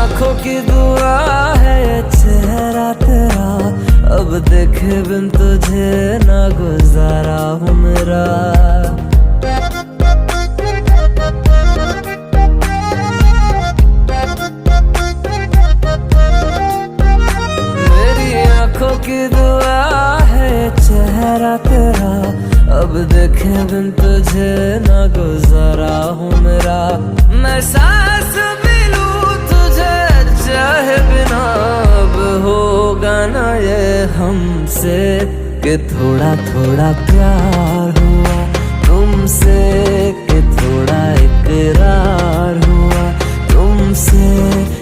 आंखों की दुआ है ये चेहरा तेरा, अब देखे बिन तुझे ना गुजारा हूँ मेरा। मेरी आंखों की दुआ है ये चेहरा तेरा, अब देखे बिन तुझे ना गुजारा हूँ मेरा। मैं सांस भी लूं तुझे चाहे बिना, अब होगा ना ये हमसे कि थोड़ा थोड़ा प्यार हुआ तुमसे, कि थोड़ा इकरार हुआ तुमसे,